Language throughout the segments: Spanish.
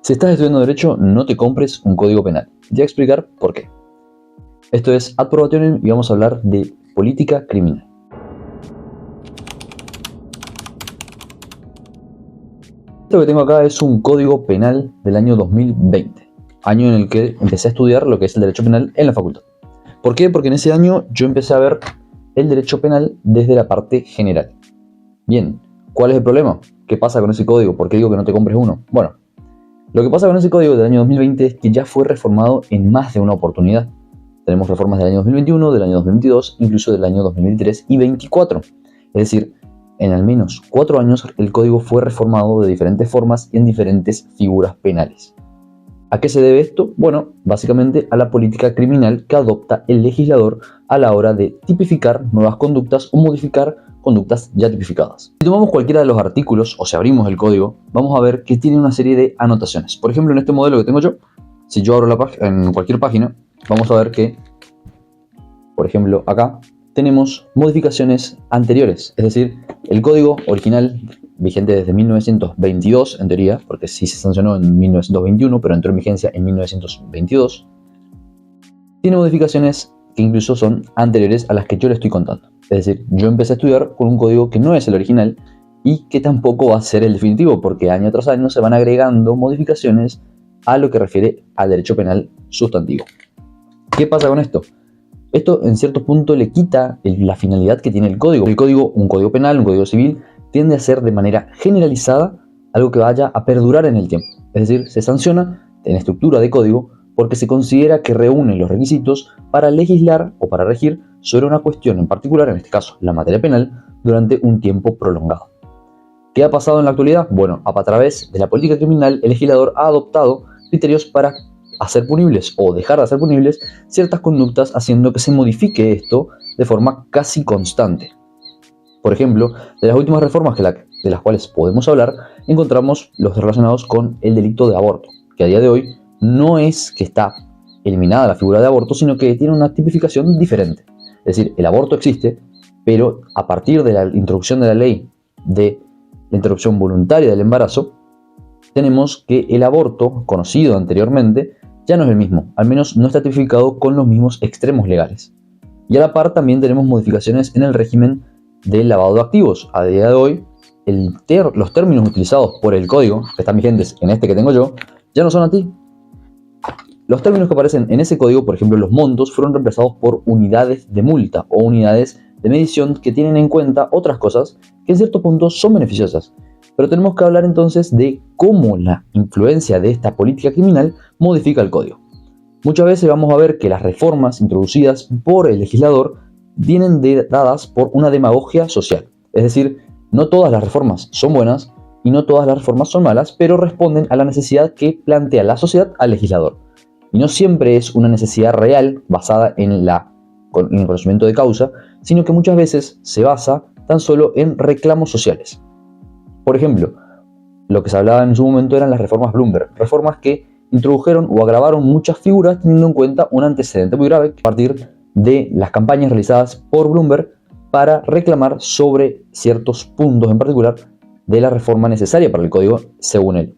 Si estás estudiando Derecho, no te compres un código penal. Te voy a explicar por qué. Esto es Ad Probationem y vamos a hablar de política criminal. Esto que tengo acá es un código penal del año 2020, año en el que empecé a estudiar lo que es el derecho penal en la facultad. ¿Por qué? Porque en ese año yo empecé a ver el derecho penal desde la parte general. Bien, ¿cuál es el problema? ¿Qué pasa con ese código? ¿Por qué digo que no te compres uno? Bueno, lo que pasa con ese código del año 2020 es que ya fue reformado en más de una oportunidad. Tenemos reformas del año 2021, del año 2022, incluso del año 2023 y 2024. Es decir, en al menos 4 años el código fue reformado de diferentes formas y en diferentes figuras penales. ¿A qué se debe esto? Bueno, básicamente a la política criminal que adopta el legislador a la hora de tipificar nuevas conductas o modificar conductas ya tipificadas. Si tomamos cualquiera de los artículos o si abrimos el código, vamos a ver que tiene una serie de anotaciones. Por ejemplo, en este modelo que tengo yo, si yo abro la página, en cualquier página, vamos a ver que, por ejemplo, acá tenemos modificaciones anteriores. Es decir, el código original, vigente desde 1922 en teoría, porque sí se sancionó en 1921, pero entró en vigencia en 1922, tiene modificaciones que incluso son anteriores a las que yo le estoy contando. Es decir, yo empecé a estudiar con un código que no es el original y que tampoco va a ser el definitivo, porque año tras año se van agregando modificaciones a lo que refiere al derecho penal sustantivo. ¿Qué pasa con esto? Esto en cierto punto le quita la finalidad que tiene el código. El código, un código penal, un código civil, tiende a ser de manera generalizada algo que vaya a perdurar en el tiempo. Es decir, se sanciona en estructura de código porque se considera que reúne los requisitos para legislar o para regir sobre una cuestión en particular, en este caso la materia penal, durante un tiempo prolongado. ¿Qué ha pasado en la actualidad? Bueno, a través de la política criminal, el legislador ha adoptado criterios para hacer punibles o dejar de hacer punibles ciertas conductas, haciendo que se modifique esto de forma casi constante. Por ejemplo, de las últimas reformas de las cuales podemos hablar, encontramos los relacionados con el delito de aborto, que a día de hoy no es que está eliminada la figura de aborto, sino que tiene una tipificación diferente. Es decir, el aborto existe, pero a partir de la introducción de la ley de la interrupción voluntaria del embarazo, tenemos que el aborto, conocido anteriormente, ya no es el mismo, al menos no está tipificado con los mismos extremos legales. Y a la par también tenemos modificaciones en el régimen del lavado de activos. A día de hoy, los términos utilizados por el código, que están vigentes en este que tengo yo, ya no son así. Los términos que aparecen en ese código, por ejemplo los montos, fueron reemplazados por unidades de multa o unidades de medición que tienen en cuenta otras cosas que en cierto punto son beneficiosas. Pero tenemos que hablar entonces de cómo la influencia de esta política criminal modifica el código. Muchas veces vamos a ver que las reformas introducidas por el legislador vienen dadas por una demagogia social. Es decir, no todas las reformas son buenas y no todas las reformas son malas, pero responden a la necesidad que plantea la sociedad al legislador. Y no siempre es una necesidad real basada en el conocimiento de causa, sino que muchas veces se basa tan solo en reclamos sociales. Por ejemplo, lo que se hablaba en su momento eran las reformas Bloomberg, reformas que introdujeron o agravaron muchas figuras teniendo en cuenta un antecedente muy grave a partir de las campañas realizadas por Bloomberg para reclamar sobre ciertos puntos en particular de la reforma necesaria para el código según él.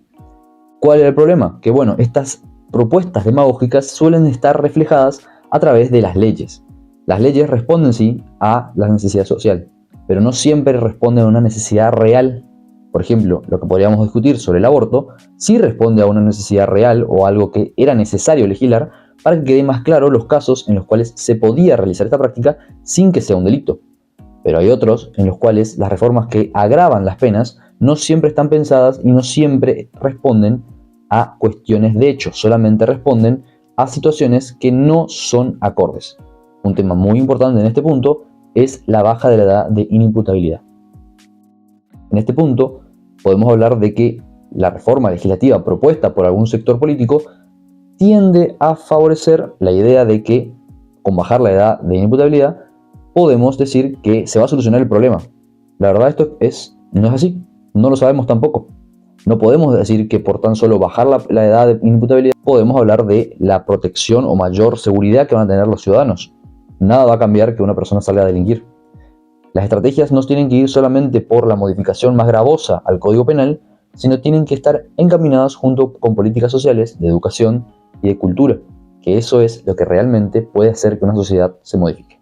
¿Cuál era el problema? Que bueno, estas propuestas demagógicas suelen estar reflejadas a través de las leyes. Las leyes responden sí a la necesidad social, pero no siempre responden a una necesidad real. Por ejemplo, lo que podríamos discutir sobre el aborto sí responde a una necesidad real o algo que era necesario legislar para que quede más claro los casos en los cuales se podía realizar esta práctica sin que sea un delito. Pero hay otros en los cuales las reformas que agravan las penas no siempre están pensadas y no siempre responden a cuestiones de hecho, solamente responden a situaciones que no son acordes. Un tema muy importante en este punto es la baja de la edad de inimputabilidad. En este punto podemos hablar de que la reforma legislativa propuesta por algún sector político tiende a favorecer la idea de que con bajar la edad de inimputabilidad podemos decir que se va a solucionar el problema. La verdad esto no es así, no lo sabemos tampoco. No podemos decir que por tan solo bajar la edad de inimputabilidad podemos hablar de la protección o mayor seguridad que van a tener los ciudadanos. Nada va a cambiar que una persona salga a delinquir. Las estrategias no tienen que ir solamente por la modificación más gravosa al Código Penal, sino tienen que estar encaminadas junto con políticas sociales, de educación y de cultura, que eso es lo que realmente puede hacer que una sociedad se modifique.